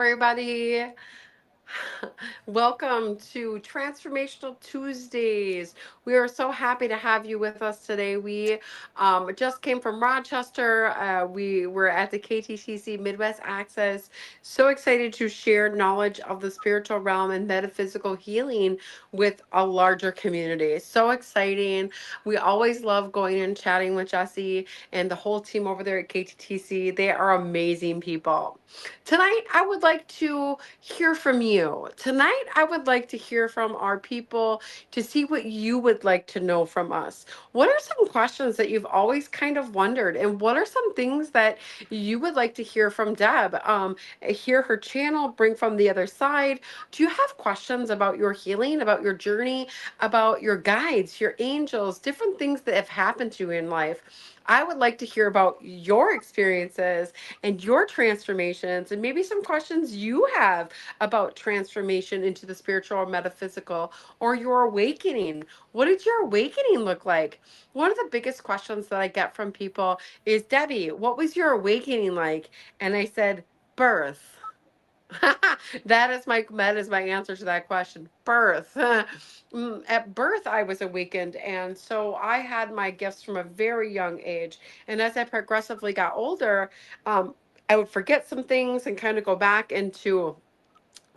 everybody. Welcome to Transformational Tuesdays. We are so happy to have you with us today. We just came from Rochester. We were at the KTTC Midwest Access. So excited to share knowledge of the spiritual realm and metaphysical healing with a larger community. So exciting. We always love going and chatting with Jesse and the whole team over there at KTTC. They are amazing people. Tonight, I would like to hear from you. Tonight, I would like to hear from our people to see what you would like to know from us. What are some questions that you've always kind of wondered? And what are some things that you would like to hear from Deb? Hear her channel, bring from the other side. Do you have questions about your healing, about your journey, about your guides, your angels, different things that have happened to you in life? I would like to hear about your experiences and your transformations, and maybe some questions you have about transformation into the spiritual or metaphysical, or your awakening. What did your awakening look like? One of the biggest questions that I get from people is, Debbie, what was your awakening like? And I said, birth. That is my answer to that question. Birth. At birth, I was awakened, and so I had my gifts from a very young age. And as I progressively got older, I would forget some things and kind of go back into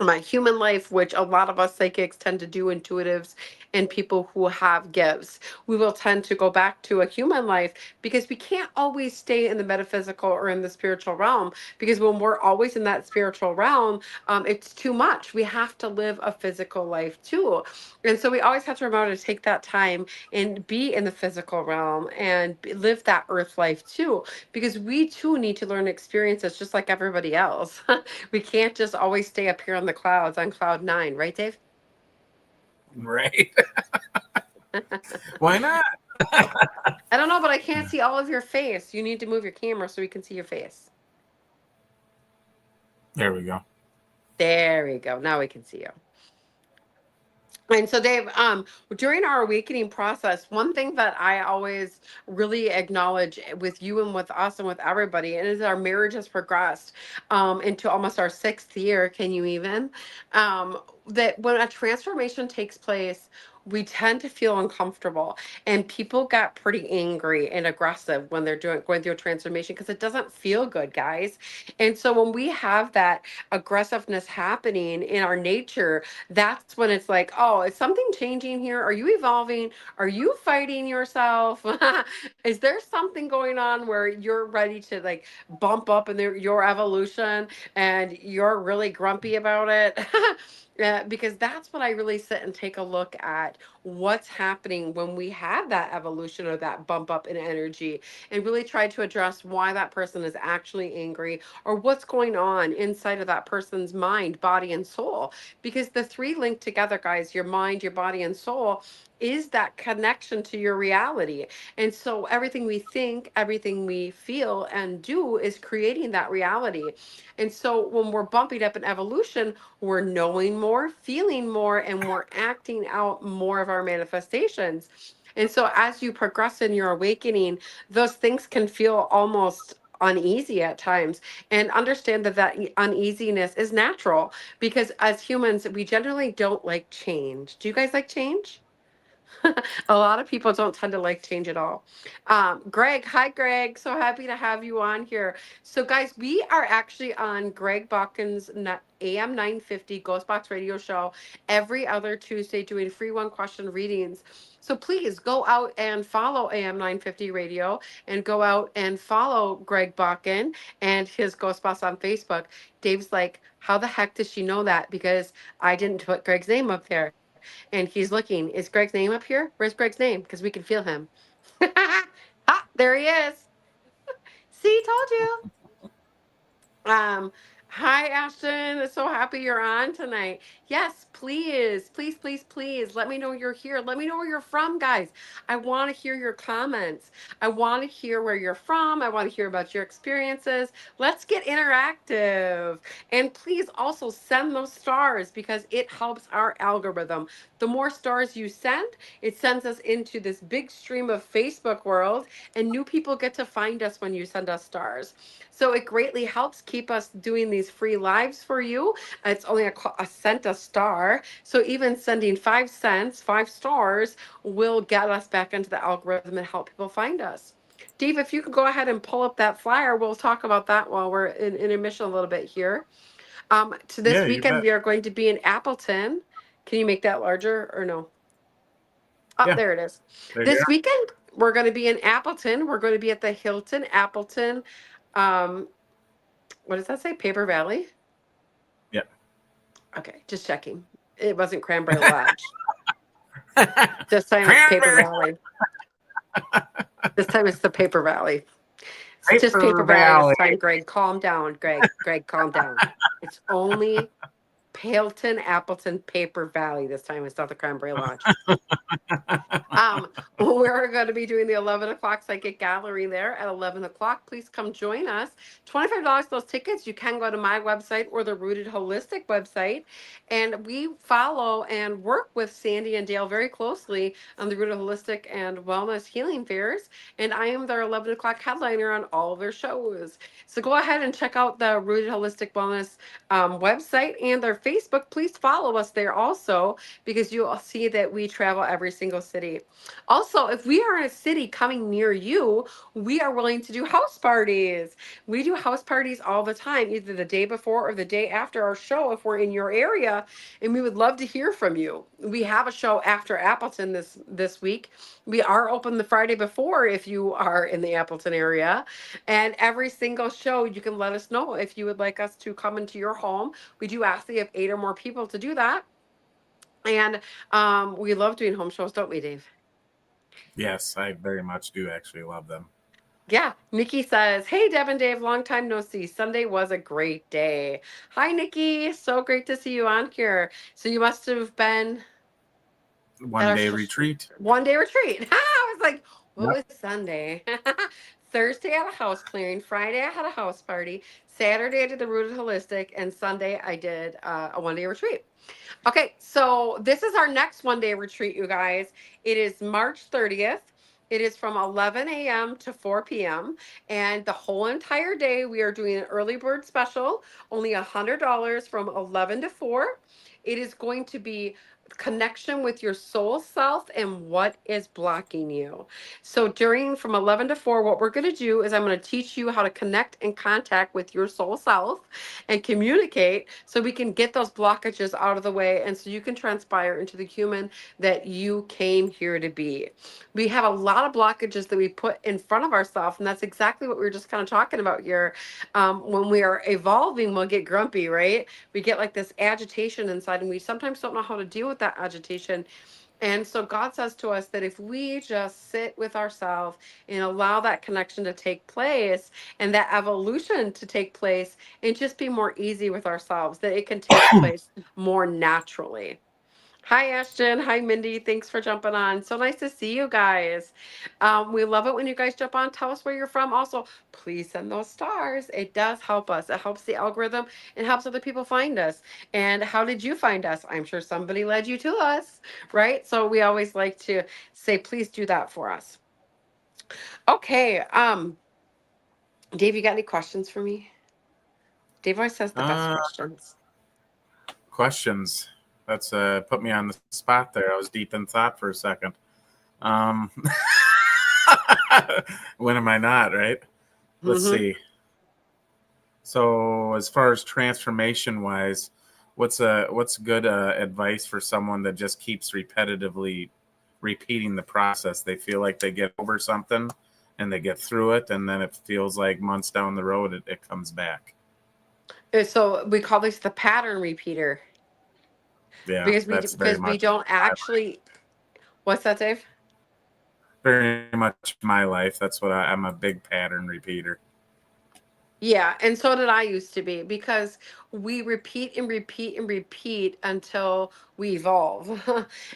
my human life, which a lot of us psychics tend to do, intuitives and people who have gifts. We will tend to go back to a human life because we can't always stay in the metaphysical or in the spiritual realm, because when we're always in that spiritual realm, it's too much. We have to live a physical life too. And so we always have to remember to take that time and be in the physical realm and live that earth life too, because we too need to learn experiences just like everybody else. We can't just always stay up here on the clouds on cloud nine, right, Dave? Right. Why not? I don't know, but I can't see all of your face. You need to move your camera so we can see your face. There we go. There we go. Now we can see you. And so, Dave, during our awakening process, one thing that I always really acknowledge with you and with us and with everybody, and as our marriage has progressed into almost our sixth year, can you even? That when a transformation takes place, we tend to feel uncomfortable, and people get pretty angry and aggressive when they're going through a transformation because it doesn't feel good, guys. And so when we have that aggressiveness happening in our nature, that's when it's like, oh, is something changing here? Are you evolving? Are you fighting yourself? Is there something going on where you're ready to like bump up in your evolution and you're really grumpy about it? Yeah, because that's what I really sit and take a look at, what's happening when we have that evolution or that bump up in energy, and really try to address why that person is actually angry, or what's going on inside of that person's mind, body, and soul. Because the three link together, guys: your mind, your body, and soul is that connection to your reality. And so everything we think, everything we feel and do is creating that reality. And so when we're bumping up in evolution, we're knowing more, feeling more, and we're acting out more of our manifestations. And so as you progress in your awakening, those things can feel almost uneasy at times, and understand that uneasiness is natural, because as humans we generally don't like change. Do you guys like change? A lot of people don't tend to like change at all. Greg, hi Greg. So happy to have you on here. So guys, we are actually on Greg Balkin's AM 950 Ghostbox Radio Show every other Tuesday, doing free one question readings. So please go out and follow AM 950 Radio, and go out and follow Greg Balkin and his Ghostbox on Facebook. Dave's like, how the heck does she know that? Because I didn't put Greg's name up there. And he's looking. Is Greg's name up here? Where's Greg's name? Because we can feel him. Ah, there he is. See, told you. Hi Ashton. So happy you're on tonight. Yes, please, please, please, please let me know you're here. Let me know where you're from, guys. I want to hear your comments. I want to hear where you're from. I want to hear about your experiences. Let's get interactive. And please also send those stars, because it helps our algorithm. The more stars you send, it sends us into this big stream of Facebook world, and new people get to find us when you send us stars. So it greatly helps keep us doing these these free lives for you. It's only a cent a star. So even sending 5 cents, 5 stars, will get us back into the algorithm and help people find us. Dave, if you could go ahead and pull up that flyer, we'll talk about that while we're in intermission a little bit here. To this Yeah, you weekend, bet. we are going to be in Appleton. Can you make that larger or no? Oh, Yeah, there it is. there you This are. weekend, we're going to be in Appleton. We're going to be at the Hilton Appleton. Um, what does that say? Paper Valley? Yeah. Okay, just checking. It wasn't Cranberry Lodge. This time it's Paper Cranberry Valley. This time it's the Paper Valley. It's just Paper Paper Valley this Valley. time, Greg. Calm down, Greg. Greg, calm down. It's only Pailton, Appleton, Paper Valley this time. It's not the Cranberry Lodge. Um, we're going to be doing the 11 o'clock psychic gallery there at 11 o'clock. Please come join us. $25 those tickets. You can go to my website or the Rooted Holistic website. And we follow and work with Sandy and Dale very closely on the Rooted Holistic and Wellness Healing Fairs. And I am their 11 o'clock headliner on all of their shows. So go ahead and check out the Rooted Holistic Wellness website and their Facebook. Please follow us there also, because you'll see that we travel every single city. Also, if we are in a city coming near you, we are willing to do house parties. We do house parties all the time, either the day before or the day after our show if we're in your area, and we would love to hear from you. We have a show after Appleton this week. We are open the Friday before if you are in the Appleton area. And every single show, you can let us know if you would like us to come into your home. We do ask that you have 8 or more people to do that. And we love doing home shows, don't we, Dave? Yes, I very much do actually love them. Yeah. Nikki says, "Hey, Deb and Dave, long time no see. Sunday was a great day." Hi, Nikki. So great to see you on here. So you must have been at One our day retreat. one day retreat. I was like, what Yep. was Sunday? Thursday I had a house clearing. Friday I had a house party. Saturday I did the Rooted Holistic, and Sunday I did a 1 day retreat. Okay, so this is our next 1 day retreat, you guys. It is March 30th. It is from 11 a.m. to 4 p.m. And the whole entire day, we are doing an early bird special, only $100 from 11 to 4. It is going to be connection with your soul self and what is blocking you. So during from 11 to 4, what we're going to do is I'm going to teach you how to connect and contact with your soul self and communicate so we can get those blockages out of the way and so you can transpire into the human that you came here to be. We have a lot of blockages that we put in front of ourselves, and that's exactly what we were just kind of talking about here. When we are evolving, we'll get grumpy, right? We get like this agitation inside, and we sometimes don't know how to deal with that agitation. And so God says to us that if we just sit with ourselves and allow that connection to take place and that evolution to take place and just be more easy with ourselves, that it can take place more naturally. Hi, Ashton. Hi, Mindy. Thanks for jumping on. So nice to see you guys. We love it when you guys jump on. Tell us where you're from. Also, please send those stars. It does help us. It helps the algorithm and helps other people find us. And how did you find us? I'm sure somebody led you to us, right? So we always like to say, please do that for us. Okay. Dave, you got any questions for me? Dave always has the best Uh, questions. Questions. That's put me on the spot there. I was deep in thought for a second. Um, when am I not, right? Let's Mm-hmm. see. So as far as transformation wise, what's good advice for someone that just keeps repetitively repeating the process? They feel like they get over something and they get through it, and then it feels like months down the road it comes back. So we call this the pattern repeater. Yeah, Because we that's very because we much don't actually. What's that, Dave? very much my life. That's what I'm a big pattern repeater. Yeah, and so did I used to be, because we repeat and repeat and repeat until we evolve.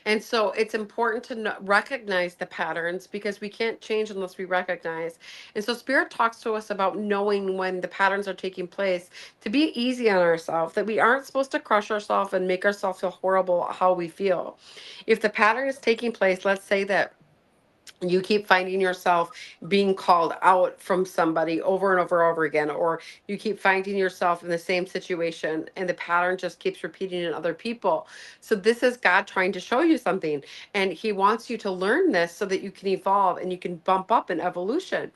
And so it's important to recognize the patterns, because we can't change unless we recognize. And so Spirit talks to us about knowing when the patterns are taking place, to be easy on ourselves, that we aren't supposed to crush ourselves and make ourselves feel horrible how we feel. If the pattern is taking place, let's say that You keep finding yourself being called out from somebody over and over and over again, or you keep finding yourself in the same situation and the pattern just keeps repeating in other people. So this is God trying to show you something, and he wants you to learn this so that you can evolve and you can bump up in evolution.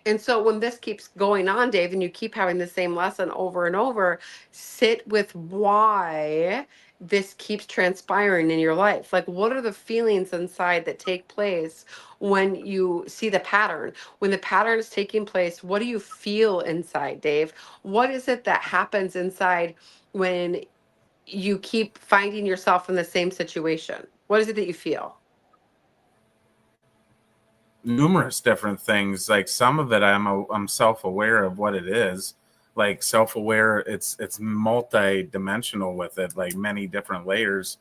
And so when this keeps going on, Dave, and you keep having the same lesson over and over, sit with why this keeps transpiring in your life. Like, what are the feelings inside that take place when you see the pattern? When the pattern is taking place, what do you feel inside, Dave? What is it that happens inside when you keep finding yourself in the same situation? What is it that you feel? Numerous different things. Like some of it, I'm self aware of what it is. Like self aware, it's multi-dimensional with it, like many different layers.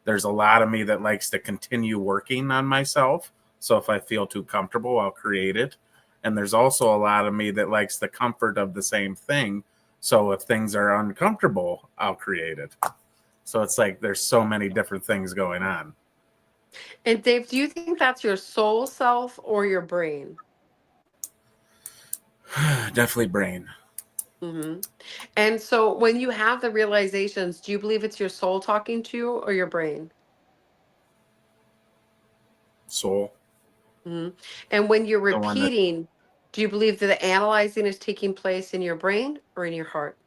There's a lot of me that likes to continue working on myself. So if I feel too comfortable, I'll create it. And there's also a lot of me that likes the comfort of the same thing. So if things are uncomfortable, I'll create it. So it's like there's so many different things going on. And Dave, do you think that's your soul self or your brain? Definitely brain, Hmm. And so when you have the realizations, do you believe it's your soul talking to you or your brain? soul, Hmm. And when you're the one that repeating, do you believe that the analyzing is taking place in your brain or in your heart?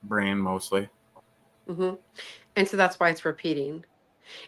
brain mostly. Hmm. And so that's why it's repeating.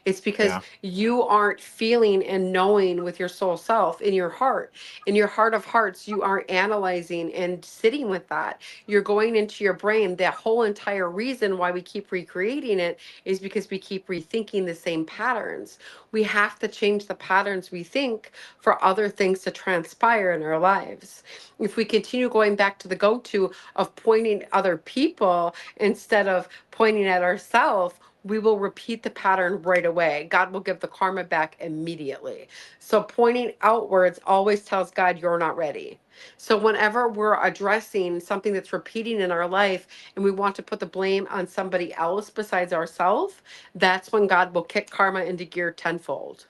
It's because Yeah. you aren't feeling and knowing with your soul self in your heart. In your heart of hearts, you aren't analyzing and sitting with that. You're going into your brain. The whole entire reason why we keep recreating it is because we keep rethinking the same patterns. We have to change the patterns we think for other things to transpire in our lives. If we continue going back to the go to of pointing at other people instead of pointing at ourselves, we will repeat the pattern right away. God will give the karma back immediately. So pointing outwards always tells God you're not ready. So whenever we're addressing something that's repeating in our life and we want to put the blame on somebody else besides ourselves, that's when God will kick karma into gear tenfold.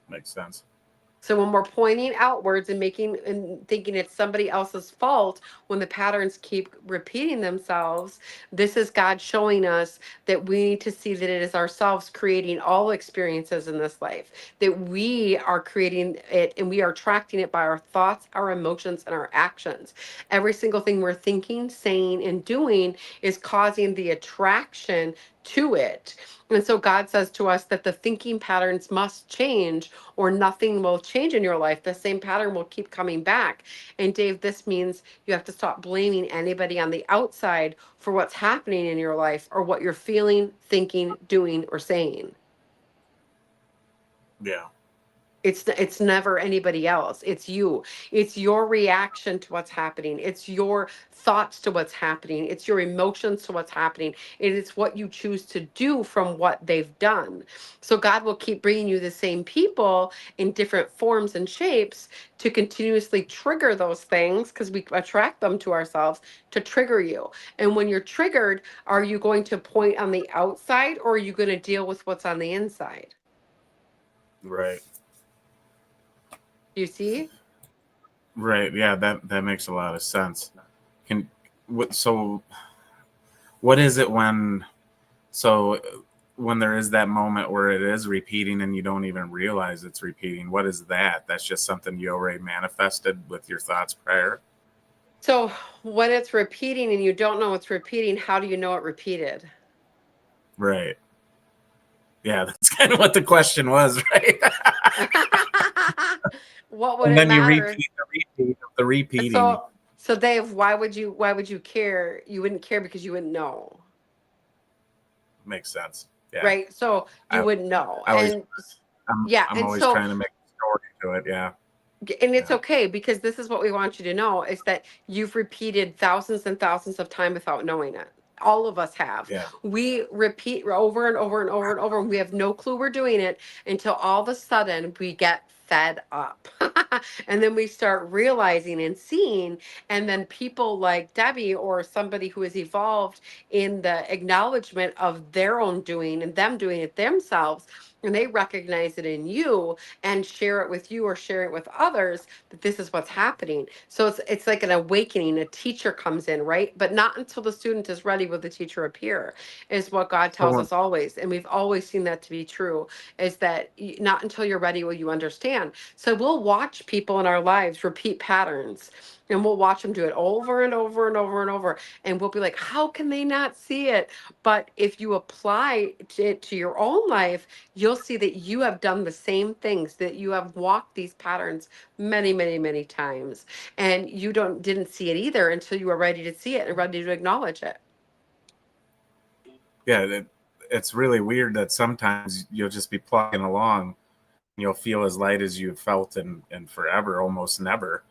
Makes sense. So when we're pointing outwards and making and thinking it's somebody else's fault, when the patterns keep repeating themselves, this is God showing us that we need to see that it is ourselves creating all experiences in this life, that we are creating it and we are attracting it by our thoughts, our emotions, and our actions. Every single thing we're thinking, saying, and doing is causing the attraction to it. And so God says to us that the thinking patterns must change or nothing will change in your life. The same pattern will keep coming back. And Dave, this means you have to stop blaming anybody on the outside for what's happening in your life or what you're feeling, thinking, doing, or saying. Yeah. It's never anybody else. It's you. It's your reaction to what's happening. It's your thoughts to what's happening. It's your emotions to what's happening. It is what you choose to do from what they've done. So God will keep bringing you the same people in different forms and shapes to continuously trigger those things because we attract them to ourselves to trigger you. And when you're triggered, are you going to point on the outside or are you going to deal with what's on the inside? Right. Do you see? Right. Yeah. That makes a lot of sense. Can what? So what is it when? So when there is that moment where it is repeating and you don't even realize it's repeating, what is that? That's just something you already manifested with your thoughts prior. So when it's repeating and you don't know it's repeating, how do you know it repeated? Right. Yeah. That's kind of what the question was, right? What would And it then you matter? repeat the repeat of the repeating. So Dave, why would you care? You wouldn't care because you wouldn't know. Makes sense. Yeah. Right? So you I wouldn't know. I always And I'm yeah, I'm and always so trying to make a story to it. Yeah. and it's Yeah. okay because this is what we want you to know is that you've repeated thousands and thousands of times without knowing it. All of us have. Yeah. We repeat over and over and over and over and we have no clue we're doing it until all of a sudden we get fed up. And then we start realizing and seeing, and then people like Debbie or somebody who has evolved in the acknowledgement of their own doing and them doing it themselves, and they recognize it in you and share it with you or share it with others, that this is what's happening. So it's like an awakening. A teacher comes in, right? But not until the student is ready will the teacher appear, is what God tells So us always. And we've always seen that to be true, is that not until you're ready will you understand. So we'll watch people in our lives repeat patterns, and we'll watch them do it over and over and over and over. And we'll be like, how can they not see it? But if you apply it to your own life, you'll see that you have done the same things, that you have walked these patterns many, many, many times. And you didn't see it either until you were ready to see it and ready to acknowledge it. yeah, it's really weird that sometimes you'll just be plugging along, you'll feel as light as you've felt in forever, almost never.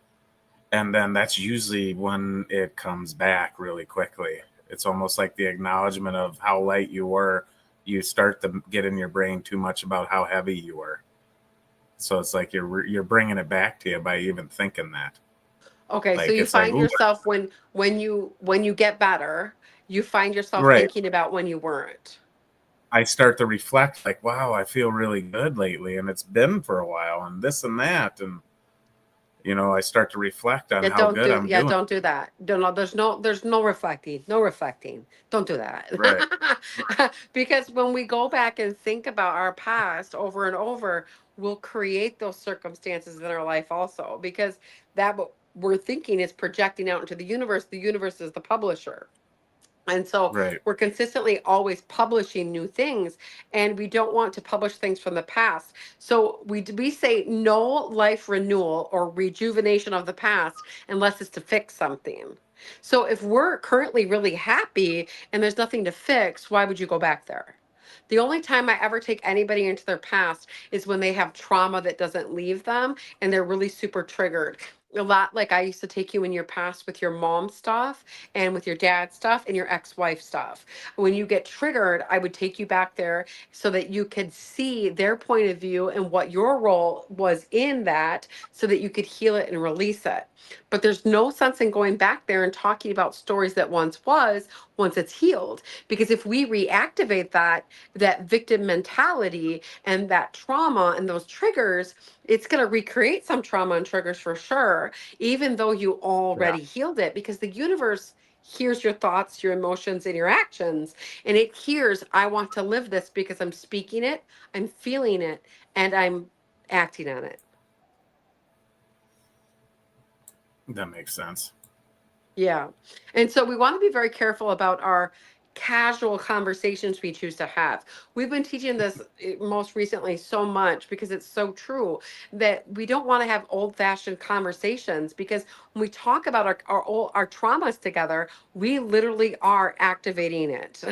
And then that's usually when it comes back really quickly. It's almost like the acknowledgement of how light you were. You start to get in your brain too much about how heavy you were. So it's like you're bringing it back to you by even thinking that. Okay, so Like you it's like, find ooh, yourself when you get better, you find yourself right. thinking about when you weren't. I start to reflect, like, wow, I feel really good lately, and it's been for a while, and this and that, and I start to reflect on how good I'm Yeah, doing. don't do that. Don't no, there's no reflecting. No reflecting. Don't do Right, that. Because when we go back and think about our past over and over, we'll create those circumstances in our life also, because that what we're thinking is projecting out into the universe. The universe is the publisher. And so right, we're consistently always publishing new things, and we don't want to publish things from the past. So we say no life renewal or rejuvenation of the past unless it's to fix something. So if we're currently really happy and there's nothing to fix, why would you go back there? The only time I ever take anybody into their past is when they have trauma that doesn't leave them and they're really super triggered. A lot like I used to take you in your past with your mom stuff and with your dad stuff and your ex-wife stuff. When you get triggered, I would take you back there so that you could see their point of view and what your role was in that, so that you could heal it and release it. But there's no sense in going back there and talking about stories that once was, once it's healed. Because if we reactivate that victim mentality and that trauma and those triggers, it's going to recreate some trauma and triggers for sure, even though you yeah, already healed it, because the universe hears your thoughts, your emotions, and your actions. And it hears, I want to live this because I'm speaking it, I'm feeling it, and I'm acting on it. that makes sense. Yeah. And so we want to be very careful about our casual conversations we choose to have. We've been teaching this most recently so much because it's so true, that we don't want to have old-fashioned conversations, because when we talk about our traumas together, we literally are activating it.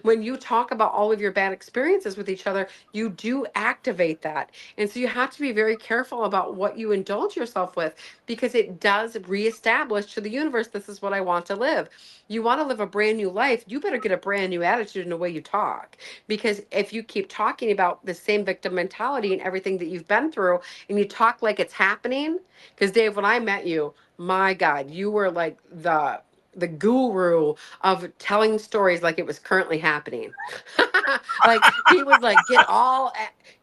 When you talk about all of your bad experiences with each other, you do activate that. And so you have to be very careful about what you indulge yourself with, because it does reestablish to the universe, this is what I want to live. You want to live a brand new life, you better get a brand new attitude in the way you talk. Because if you keep talking about the same victim mentality and everything that you've been through, and you talk like it's happening, because Dave, when I met you, my God, you were like the guru of telling stories like it was currently happening. Like he was like get all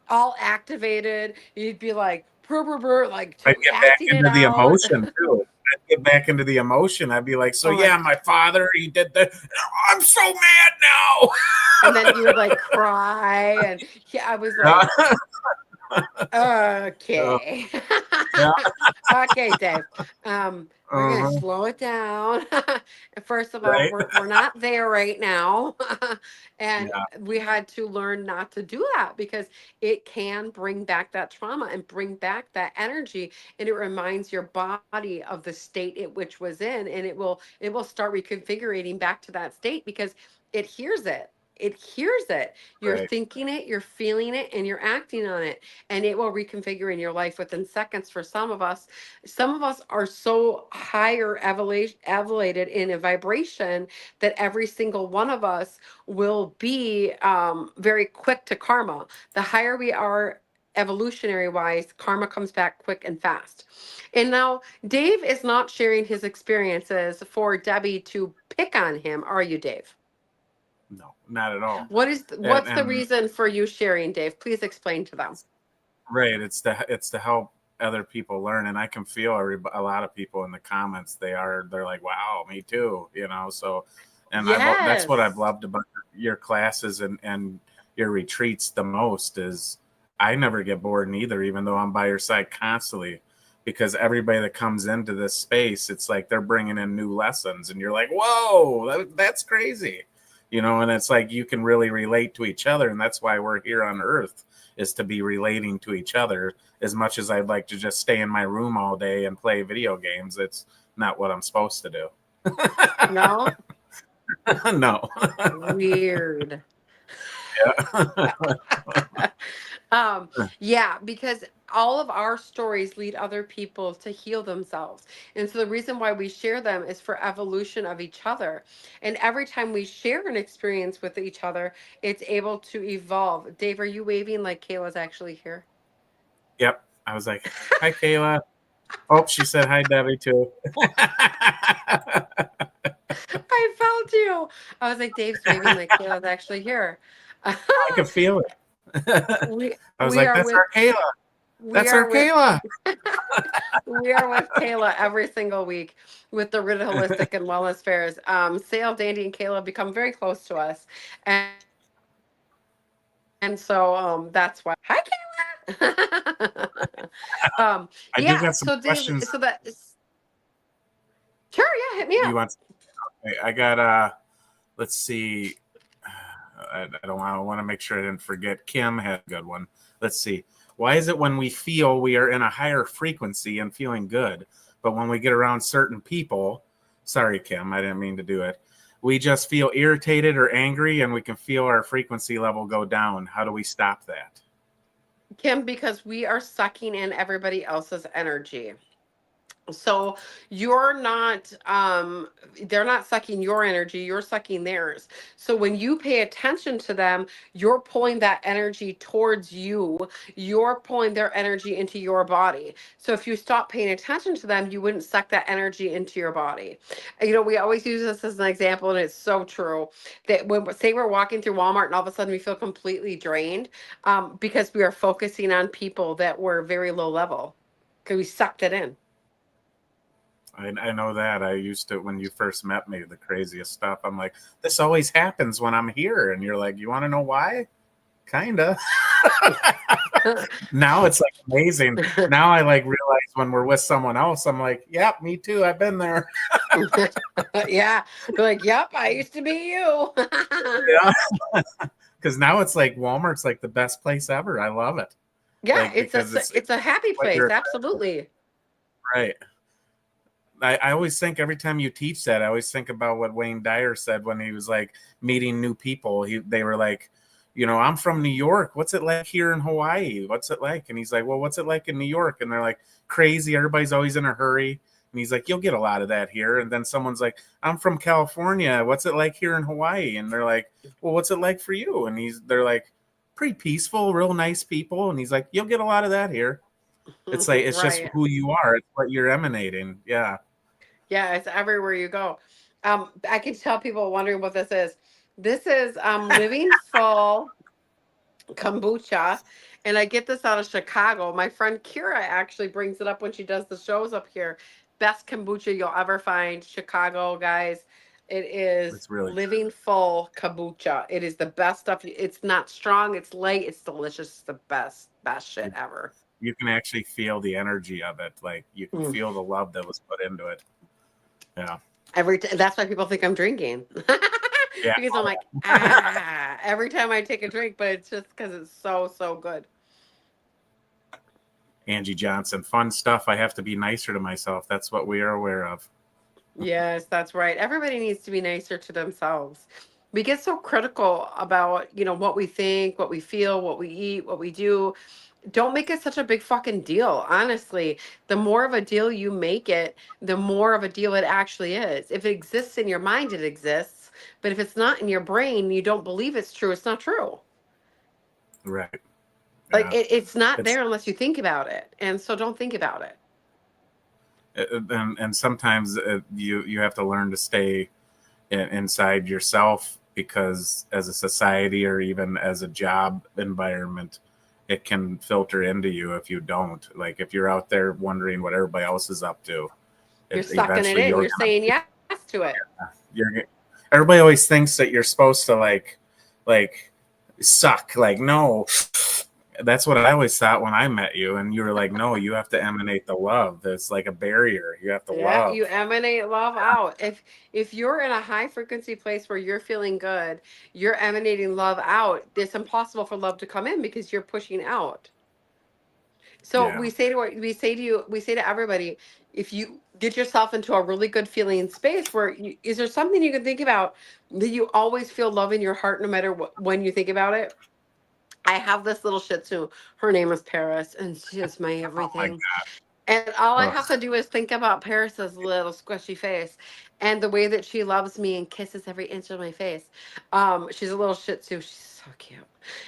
activated. You'd be like brr, brr, brr, like I'd get back acting it into the out. emotion too. I'd get back into the emotion. I'd be like, so Oh my, yeah, my father, he did that. I'm so mad now. and then you would like cry, and yeah, I was like, Yeah, yeah, okay. yeah. Okay, Dave. We're gonna Uh-huh. slow it down. First of all, Right. we're not there right now. And Yeah. we had to learn not to do that, because it can bring back that trauma and bring back that energy, and it reminds your body of the state it which was in, and it will start reconfiguring back to that state, because it hears it. It hears it. You're Right. thinking it, you're feeling it, and you're acting on it, and it will reconfigure in your life within seconds. For some of us, are so higher elevated in a vibration that every single one of us will be very quick to karma. The higher we are evolutionary wise, karma comes back quick and fast. And now Dave is not sharing his experiences for Debbie to pick on him, are you, Dave? No, not at all. What's the And reason for you sharing, Dave? Please explain to them. right, it's to help other people learn, and I can feel a lot of people in the comments. They're like, wow, me too, So, and that's what I've Yes. loved about your classes and your retreats the most is I never get bored neither, even though I'm by your side constantly, because everybody that comes into this space, it's like they're bringing in new lessons, and you're like, whoa, that's crazy, and it's like you can really relate to each other, and that's why we're here on Earth, is to be relating to each other. As much as I'd like to just stay in my room all day and play video games, it's not what I'm supposed to do. No? No. Weird. Yeah. um, yeah, because all of our stories lead other people to heal themselves. And so the reason why we share them is for evolution of each other. And every time we share an experience with each other, it's able to evolve. Dave, are you waving like Kayla's actually here? Yep. I was like, hi, Kayla. Oh, she said hi, Debbie, too. I felt you. I was like, Dave's waving like Kayla's actually here. I could feel it. we I was we like, are that's with our Kayla. we That's are our with Kayla. we are with Kayla every single week with the Rid Holistic and Wellness Fairs. Sale, Dandy, and Kayla become very close to us, and so that's why. Hi, Kayla. I do Yeah. got some So Dave, questions. so that sure, yeah, hit me You up. want? I got let's see. I don't want. I want to make sure I didn't forget. Kim had a good one. Let's see. Why is it when we feel we are in a higher frequency and feeling good, but when we get around certain people, sorry, Kim, I didn't mean to do it. We just feel irritated or angry, and we can feel our frequency level go down. How do we stop that? Kim, because we are sucking in everybody else's energy. So you're not they're not sucking your energy, you're sucking theirs. So when you pay attention to them, you're pulling that energy towards you. You're pulling their energy into your body. So if you stop paying attention to them, you wouldn't suck that energy into your body. We always use this as an example, and it's so true that when say we're walking through Walmart and all of a sudden we feel completely drained, because we are focusing on people that were very low level because we sucked it in. I know that. I used to, when you first met me, the craziest stuff. I'm like, this always happens when I'm here. And you're like, you want to know why? Kinda. Now it's like amazing. Now I like realize when we're with someone else, I'm like, yep, me too. I've been there. Yeah. You're like, yep, I used to be you. Yeah. Because now it's like Walmart's like the best place ever. I love it. Yeah, Like, because it's a happy what place. you're Absolutely. right. I always think every time you teach that, I always think about what Wayne Dyer said when he was like meeting new people. They were like, I'm from New York. What's it like here in Hawaii? What's it like? And he's like, well, what's it like in New York? And they're like, crazy. Everybody's always in a hurry. And he's like, you'll get a lot of that here. And then someone's like, I'm from California. What's it like here in Hawaii? And they're like, well, what's it like for you? And they're like, pretty peaceful, real nice people. And he's like, you'll get a lot of that here. It's like, it's just Right. who you are. It's what you're emanating. Yeah. Yeah, it's everywhere you go. I can tell people wondering what this is. This is Living Full kombucha, and I get this out of Chicago. My friend Kira actually brings it up when she does the shows up here. Best kombucha you'll ever find, Chicago guys. It is It's really Living Full kombucha. It is the best stuff. It's not strong, it's light, it's delicious. It's the best shit good. ever. You can actually feel the energy of it. Like you can Mm. feel the love that was put into it. Yeah. That's why people think I'm drinking. Yeah. Because I'm like, every time I take a drink, but it's just because it's so good. Angie Johnson, fun stuff. I have to be nicer to myself. That's what we are aware of. Yes, that's right. Everybody needs to be nicer to themselves. We get so critical about, what we think, what we feel, what we eat, what we do. Don't make it such a big fucking deal. Honestly, the more of a deal you make it, the more of a deal it actually is. If it exists in your mind, it exists. But if it's not in your brain, you don't believe it's true, it's not true. Right. Like Yeah, it's not it's there unless you think about it. And so don't think about it. and sometimes you have to learn to stay inside yourself, because as a society or even as a job environment, it can filter into you if you don't. Like if you're out there wondering what everybody else is up to, You're it sucking it eventually in. you're You're gonna saying yes to it. you're everybody always thinks that you're supposed to like suck. Like, no, that's what I always thought when I met you, and you were like, no, you have to emanate the love. There's like a barrier. You have to Yeah, you love. emanate love out. If you're in a high frequency place where you're feeling good, you're emanating love out. It's impossible for love to come in because you're pushing out. So Yeah. we say to everybody, if you get yourself into a really good feeling space where is there something you can think about that you always feel love in your heart no matter when you think about it? I have this little Shih Tzu. Her name is Paris, and she is my Oh my everything. And all I god. have to do is think about Paris's little squishy face and the way that she loves me and kisses every inch of my face. She's a little Shih Tzu. She's so cute,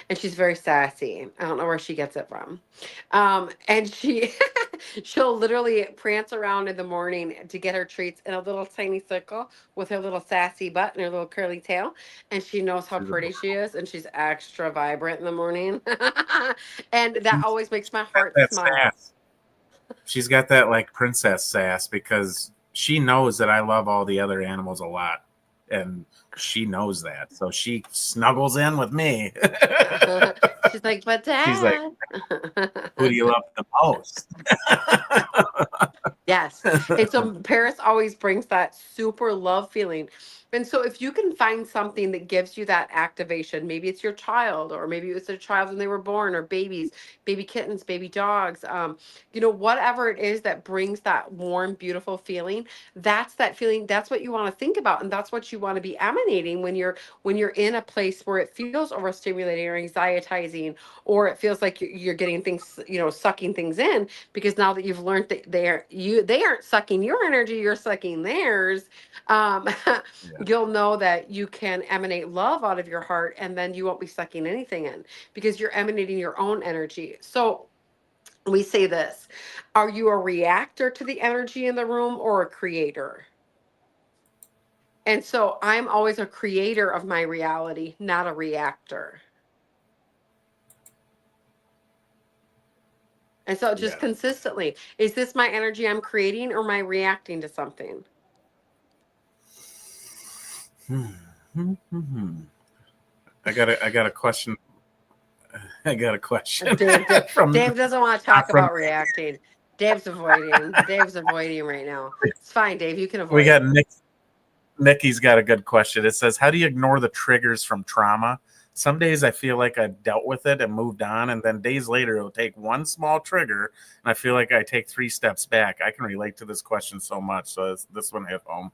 and she's very sassy. I don't know where she gets it from. And she'll literally prance around in the morning to get her treats in a little tiny circle with her little sassy butt and her little curly tail. And she knows how She's pretty she is, and she's extra vibrant in the morning. And that she's always makes my got heart that smile. sass. She's got that like princess sass, because she knows that I love all the other animals a lot, and she knows that, so she snuggles in with me. She's like, but She's like, dad. who do you love the most? Yes. And so Paris always brings that super love feeling. And so if you can find something that gives you that activation, maybe it's your child, or maybe it was their child when they were born, or babies, baby kittens, baby dogs, whatever it is that brings that warm, beautiful feeling, that's that feeling, that's what you want to think about. And that's what you want to be emanating when you're in a place where it feels overstimulating or anxietizing, or it feels like you're getting things, sucking things in, because now that you've learned that they aren't sucking your energy, you're sucking theirs. um, Yeah. you'll know that you can emanate love out of your heart, and then you won't be sucking anything in because you're emanating your own energy. So we say this: are you a reactor to the energy in the room or a creator? And so I'm always a creator of my reality, not a reactor. And so just Yeah. consistently, is this my energy I'm creating, or am I reacting to something? I got a question. I got a question Dave, Dave, from Dave doesn't want to not talk from about reacting. Dave's avoiding. Dave's avoiding right now. It's fine, Dave. You can we avoid. got Nick. Nikki's got a good question. It says, how do you ignore the triggers from trauma? Some days I feel like I've dealt with it and moved on, and then days later it'll take one small trigger, and I feel like I take 3 steps back. I can relate to this question so much, so this one hit home.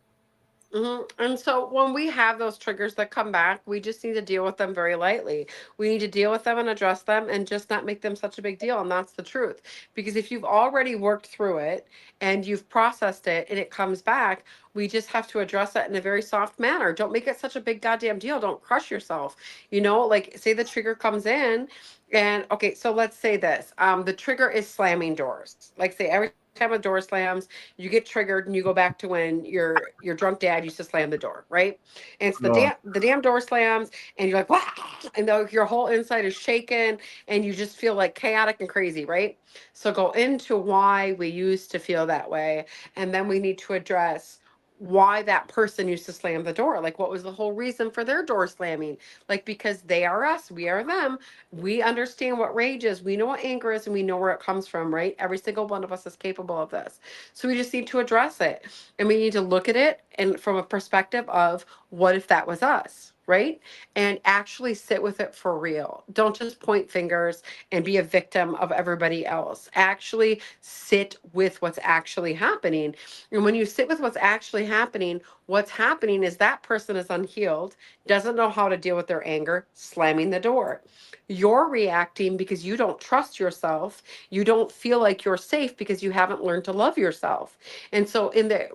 And so when we have those triggers that come back, we just need to deal with them very lightly. We need to deal with them and address them and just not make them such a big deal. And that's the truth. Because if you've already worked through it and you've processed it and it comes back, we just have to address it in a very soft manner. Don't make it such a big goddamn deal. Don't crush yourself. Like say the trigger comes in, and okay, so let's say this. The trigger is slamming doors. Like say every time a door slams, you get triggered and you go back to when your drunk dad used to slam the door, right? And it's Oh, the damn door slams, and you're like, wow, and your whole inside is shaken, and you just feel like chaotic and crazy, right? So go into why we used to feel that way, and then we need to address why that person used to slam the door. Like, what was the whole reason for their door slamming? Like, because they are us, we are them. We understand what rage is, we know what anger is, and we know where it comes from, right? Every single one of us is capable of this. So we just need to address it. And we need to look at it and from a perspective of what if that was us, right? And actually sit with it for real. Don't just point fingers and be a victim of everybody else. Actually sit with what's actually happening. And when you sit with what's happening is that person is unhealed, doesn't know how to deal with their anger, slamming the door. You're reacting because you don't trust yourself. You don't feel like you're safe because you haven't learned to love yourself. And so in the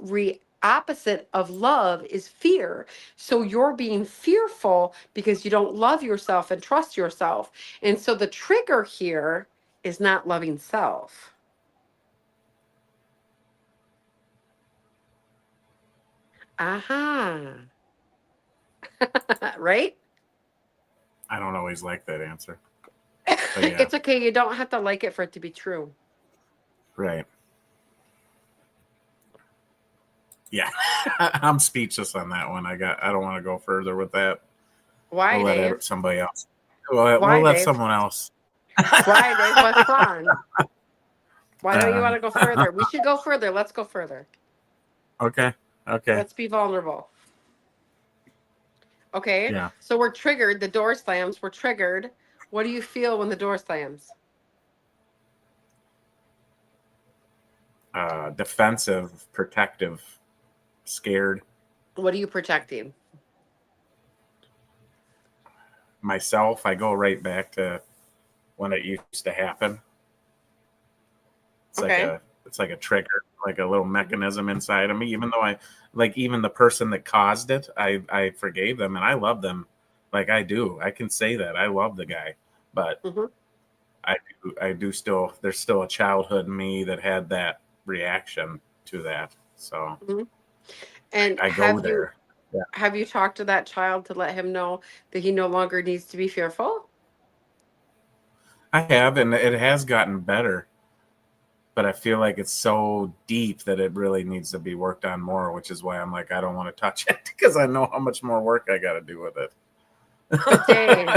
opposite of love is fear. So you're being fearful because you don't love yourself and trust yourself. And so the trigger here is not loving self. Aha. Right? I don't always like that answer, but yeah, It's okay. You don't have to like it for it to be true. right. Yeah, I'm speechless on that one. I don't want to go further with that. We'll Why, let Dave? somebody else. We'll Why, let Dave? someone else. Why, Dave? What's wrong? Why don't you want uh, to go further? We should go further. Let's go further. okay. Okay. Let's be vulnerable. Okay. Yeah. So we're triggered. The door slams. We're triggered. What do you feel when the door slams? Defensive, protective, scared. What are you protecting? Myself, I go right back to when it used to happen. It's like Okay. a trigger, like a little mechanism inside of me. Even though even the person that caused it, I forgave them and I love them, like I do. I can say that I love the guy, but Mm-hmm. I do still. There's still a childhood me that had that reaction to that. So Mm-hmm. And I go there. Yeah, have you talked to that child to let him know that he no longer needs to be fearful? I have, and it has gotten better. But I feel like it's so deep that it really needs to be worked on more, which is why I'm like, I don't want to touch it because I know how much more work I got to do with it. Dave.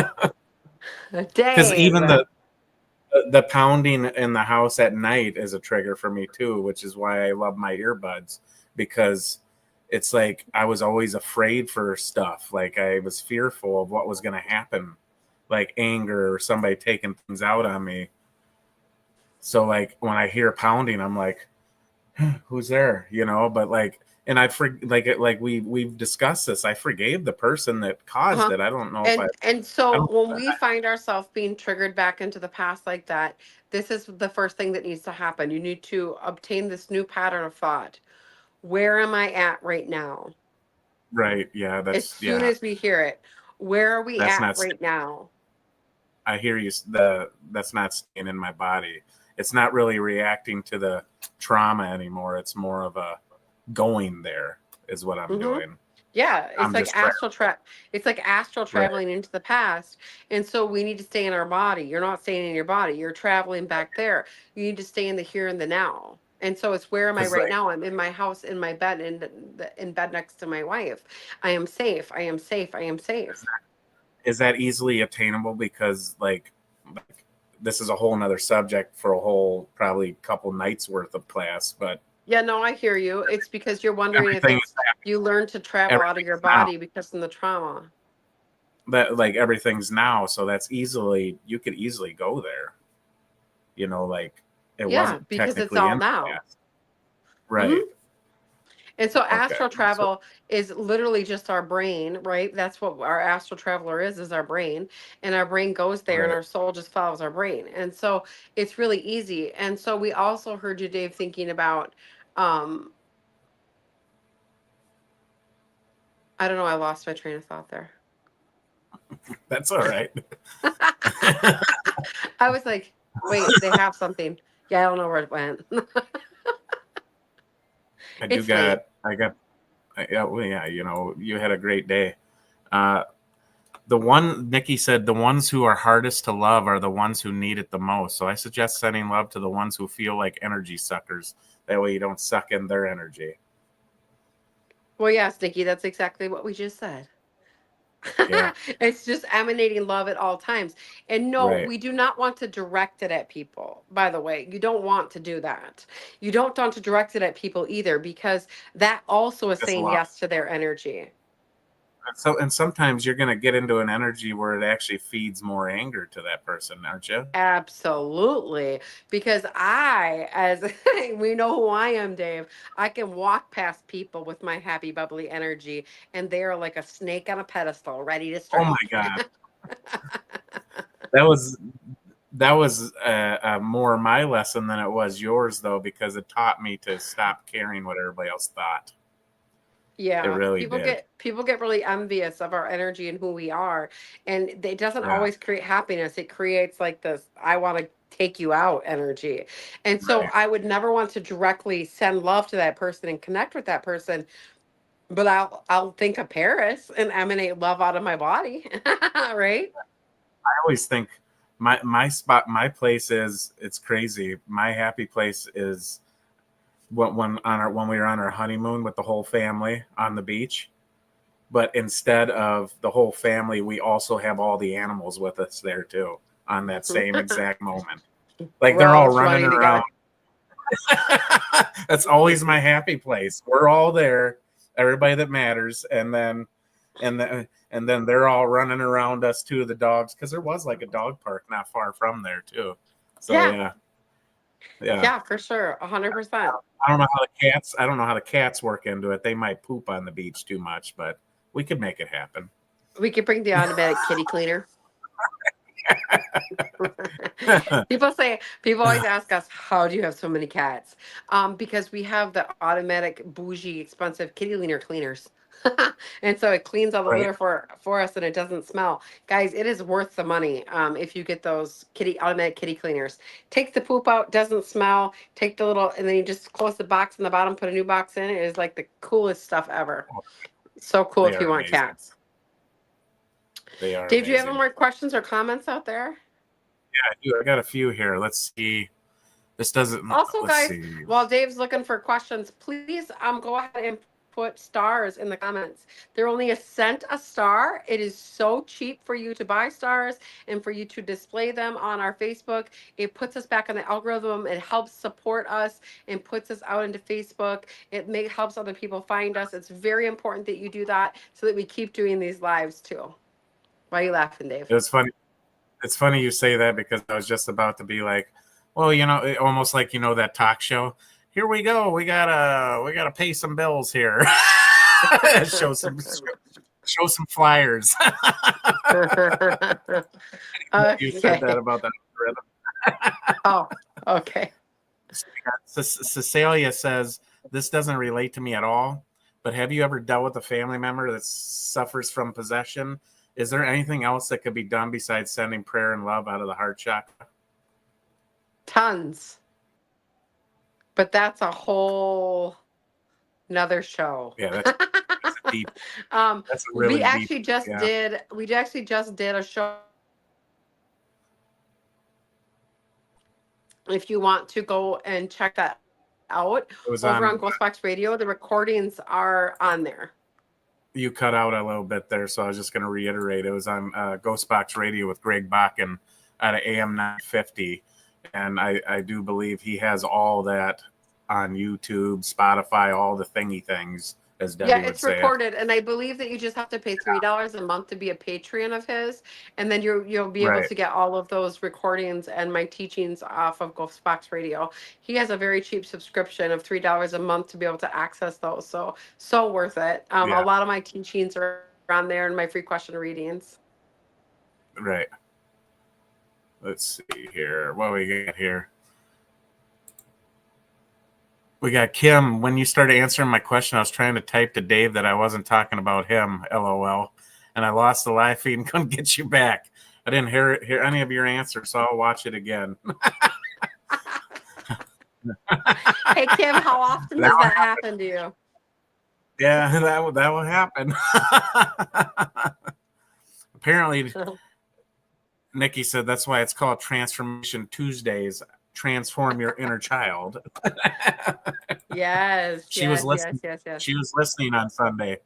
Because Dave. even the pounding in the house at night is a trigger for me too, which is why I love my earbuds, because it's like I was always afraid for stuff. Like I was fearful of what was going to happen, like anger or somebody taking things out on me. So like when I hear pounding, I'm like, who's there, but like, and we've discussed this. I forgave the person that caused Uh-huh. it. I don't know if And I so don't when we find ourselves being triggered back into the past like that, this is the first thing that needs to happen. You need to obtain this new pattern of thought. Where am I at right now? right. Yeah, As soon as we hear it, where are we that's at not right now? I hear you. That's not staying in my body. It's not really reacting to the trauma anymore. It's more of a going there is what I'm Hmm. doing. Yeah, I'm just it's like astral right traveling into the past. And so we need to stay in our body. You're not staying in your body. You're traveling back there. You need to stay in the here and the now. And so it's where am I because right now? I'm in my house, in my bed, in bed next to my wife. I am safe. I am safe. I am safe. is that easily attainable? Because like this is a whole nother subject for a whole probably couple nights worth of class, but Yeah, no, I hear you. It's because you're wondering if everything it's you learn to travel out of your everything's now. body because of the trauma. That like everything's now, so that's easily you could easily go there. Like it Yeah, wasn't because it's technically all in the now. past. Hmm. Right. And so Okay. astral So travel is literally just our brain, right? That's what our astral traveler is our brain. And our brain goes there and right. our soul just follows our brain. And so it's really easy. And so we also heard you, Dave, thinking about um I don't know, I lost my train of thought there. That's all right. I was like, wait, they have something. Yeah, I don't know where it went. I do It's late. got I got yeah, well, yeah, you had a great day. Uh the one Nikki said the ones who are hardest to love are the ones who need it the most. So I suggest sending love to the ones who feel like energy suckers. That way you don't suck in their energy. Well, yes, Nikki, that's exactly what we just said. Yeah. It's just emanating love at all times. And no, Right. we do not want to direct it at people, by the way. You don't want to do that. You don't want to direct it at people either, because that also is Just saying love. yes to their energy. And sometimes you're going to get into an energy where it actually feeds more anger to that person, aren't you? Absolutely. Because as we know who I am, Dave, I can walk past people with my happy, bubbly energy, and they are like a snake on a pedestal, ready to Oh my strike. god. That was more my lesson than it was yours, though, because it taught me to stop caring what everybody else thought. It Yeah, really did. people get really envious of our energy and who we are, and it doesn't Yeah. always create happiness. It creates like this "I want to take you out" energy. And so Right. I would never want to directly send love to that person and connect with that person, but I'll think of Paris and emanate love out of my body, right? I always think my spot, my place is, it's crazy. My happy place is when we were on our honeymoon with the whole family on the beach. But instead of the whole family, we also have all the animals with us there too on that same exact moment. Like We're they're all all running running around. together. That's always my happy place. We're all there, everybody that matters, and then they're all running around us too, the dogs, because there was like a dog park not far from there too. So Yeah, yeah, yeah. yeah, for sure, 100%. I don't know how the cats work into it. They might poop on the beach too much, but we could make it happen. We could bring the automatic kitty cleaner. People always ask us, how do you have so many cats? Because we have the automatic, bougie, expensive kitty litter cleaners. And so it cleans all the Right. litter for us and it doesn't smell. Guys, it is worth the money if you get those automatic kitty cleaners. Take the poop out, doesn't smell. Take the little, and then you just close the box in the bottom, put a new box in. It is like the coolest stuff ever. So cool They if you are want amazing. cats. They are Dave, do you have any amazing. more questions or comments out there? I got a few here. Let's see. This doesn't. Also, Let's guys, see. while Dave's looking for questions, please go ahead and put stars in the comments. They're only a cent a star. It is so cheap for you to buy stars and for you to display them on our Facebook. It puts us back on the algorithm. It helps support us and puts us out into Facebook. Helps other people find us. It's very important that you do that so that we keep doing these lives too. Why are you laughing, Dave? It was funny. It's funny you say that because I was just about to be like, well, almost like that talk show. Here we go. We gotta pay some bills here. show some show some flyers. You said that Okay. about that rhythm. Oh, okay. Cecilia says this doesn't relate to me at all. But have you ever dealt with a family member that suffers from possession? Is there anything else that could be done besides sending prayer and love out of the heart chakra? Tons. But that's a whole another show. Yeah, that's a deep. um, That's a really deep. Yeah, we actually just did a show. If you want to go and check that out it was over on. on Ghostbox Radio, the recordings are on there. You cut out a little bit there, so I was just going to reiterate. It was on Ghostbox Radio with Greg Bakken out of AM 950, and I do believe he has all that on YouTube, Spotify, all the thingy things, as Yeah, Debbie would it's say it. recorded, and I believe that you just have to pay $3 a month to be a patron of his, and then you'll be able Right. to get all of those recordings and my teachings off of Ghostbox Radio. He has a very cheap subscription of $3 a month to be able to access those, so worth it. A Yeah. lot of my teachings are on there and my free question readings. Right. Let's see here. What we got here? We got Kim. When you started answering my question, I was trying to type to Dave that I wasn't talking about him, LOL. And I lost the live feed and couldn't get you back. I didn't hear any of your answers, so I'll watch it again. Hey Kim, how often That does will that happen to you? Yeah, that will happen. Apparently, Nikki said that's why it's called Transformation Tuesdays. Transform your inner child. Yes, She was yes, listening. yes, yes, yes. She was listening on Sunday.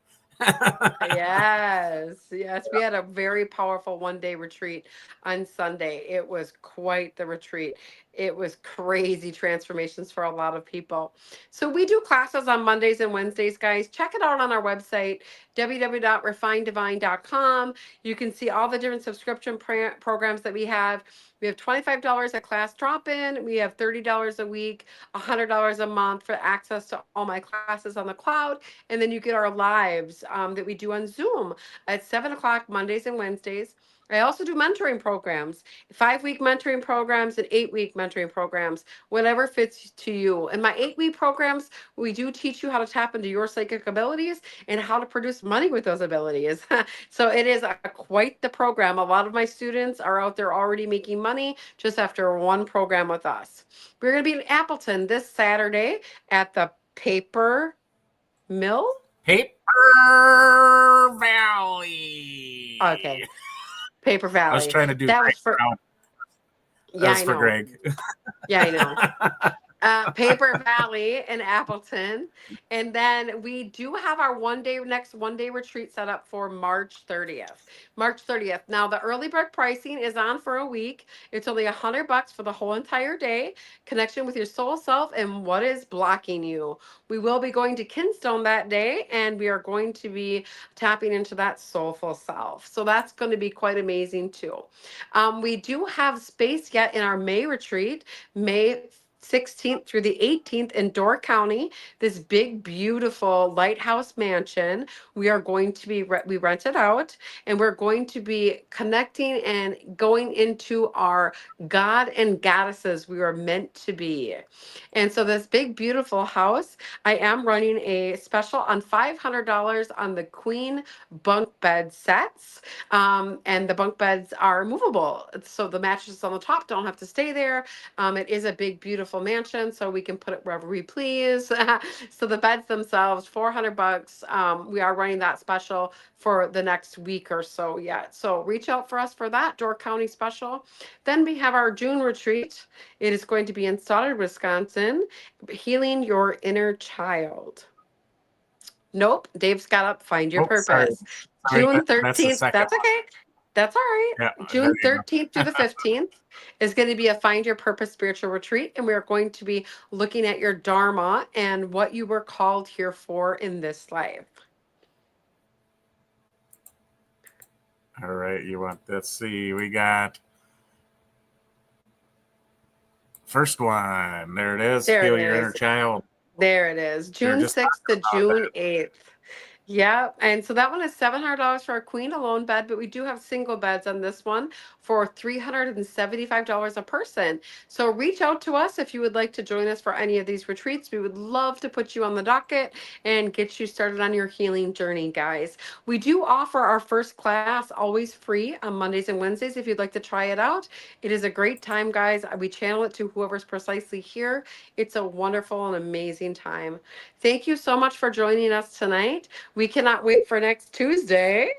Yes, yes. We had a very powerful 1 day retreat on Sunday. It was quite the retreat. It was crazy transformations for a lot of people. So we do classes on Mondays and Wednesdays, guys. Check it out on our website, www.refinedivine.com. You can see all the different subscription programs that we have. We have $25 a class drop-in. We have $30 a week, $100 a month for access to all my classes on the cloud. And then you get our lives that we do on Zoom at 7 o'clock Mondays and Wednesdays. I also do mentoring programs, 5-week mentoring programs and 8-week mentoring programs, whatever fits to you. In my 8-week programs, we do teach you how to tap into your psychic abilities and how to produce money with those abilities. So it is quite the program. A lot of my students are out there already making money just after one program with us. We're going to be in Appleton this Saturday at the Paper Mill. Paper Valley. Okay, Paper I was Valley. trying to do That was Greg for, Brown. That yeah, was I for know. Greg. Yeah, I know. Paper Valley in Appleton. And then we do have our next 1 day retreat set up for March 30th. March 30th. Now the early bird pricing is on for a week. It's only $100 for the whole entire day. Connection with your soul self and what is blocking you. We will be going to Kinstone that day, and we are going to be tapping into that soulful self. So that's going to be quite amazing too. We do have space yet in our May retreat, May 16th through the 18th in Door County, this big, beautiful lighthouse mansion. We are going to be, we rent it out, and we're going to be connecting and going into our God and goddesses we were meant to be. And so this big, beautiful house, I am running a special on $500 on the queen bunk bed sets. And the bunk beds are movable. So the mattresses on the top don't have to stay there. It is a big, beautiful mansion, so we can put it wherever we please. So the beds themselves, $400. We are running that special for the next week or so yet. So reach out for us for that Door County special. Then we have our June retreat. It is going to be in Stoddard, Wisconsin, healing your inner child. Nope, Dave's got up. Find your Oh, sorry. purpose. Sorry, June that's the 13th. second That's okay. That's all right. one. Yeah, there June you go. 13th through the 15th is going to be a Find Your Purpose spiritual retreat. And we are going to be looking at your Dharma and what you were called here for in this life. All right, let's see, we got first one. There it is. There Heal it your inner is. child. There it is. We were June just 6th to talking about June 8th. Yeah, and so that one is $700 for a queen alone bed, but we do have single beds on this one for $375 a person. So reach out to us if you would like to join us for any of these retreats. We would love to put you on the docket and get you started on your healing journey, guys. We do offer our first class always free on Mondays and Wednesdays if you'd like to try it out. It is a great time, guys. We channel it to whoever's precisely here. It's a wonderful and amazing time. Thank you so much for joining us tonight. We cannot wait for next Tuesday.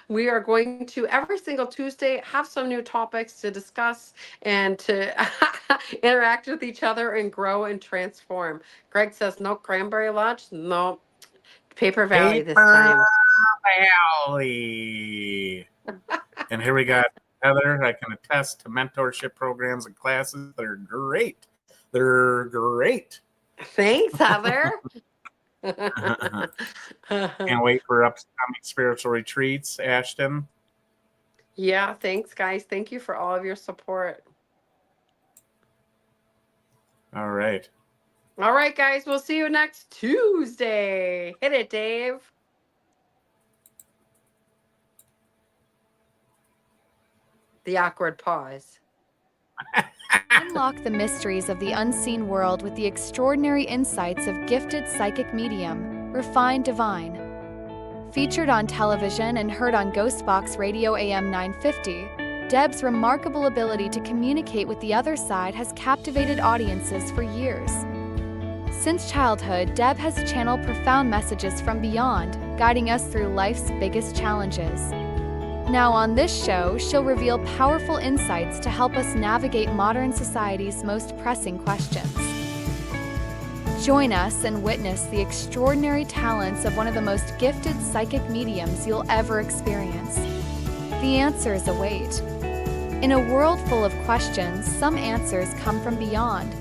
We are going to every single Tuesday have some new topics to discuss and to interact with each other and grow and transform. Greg says no cranberry lunch. No, Paper Valley this Paper time. Valley. And here we got Heather. I can attest to mentorship programs and classes that are great. They're great. Thanks, Heather. Can't wait for upcoming spiritual retreats, Ashton. Yeah, thanks, guys. Thank you for all of your support. All right. All right, guys. We'll see you next Tuesday. Hit it, Dave. The awkward pause. Unlock the mysteries of the unseen world with the extraordinary insights of gifted psychic medium, Refined Divine. Featured on television and heard on Ghostbox Radio AM 950, Deb's remarkable ability to communicate with the other side has captivated audiences for years. Since childhood, Deb has channeled profound messages from beyond, guiding us through life's biggest challenges. Now on this show, she'll reveal powerful insights to help us navigate modern society's most pressing questions. Join us and witness the extraordinary talents of one of the most gifted psychic mediums you'll ever experience. The answers await. In a world full of questions, some answers come from beyond.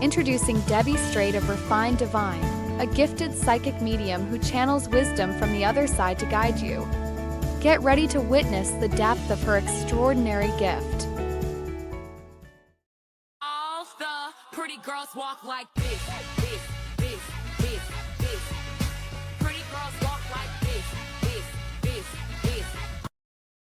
Introducing Debbie Strait of Refined Divine, a gifted psychic medium who channels wisdom from the other side to guide you. Get ready to witness the depth of her extraordinary gift. All the pretty girls walk like this.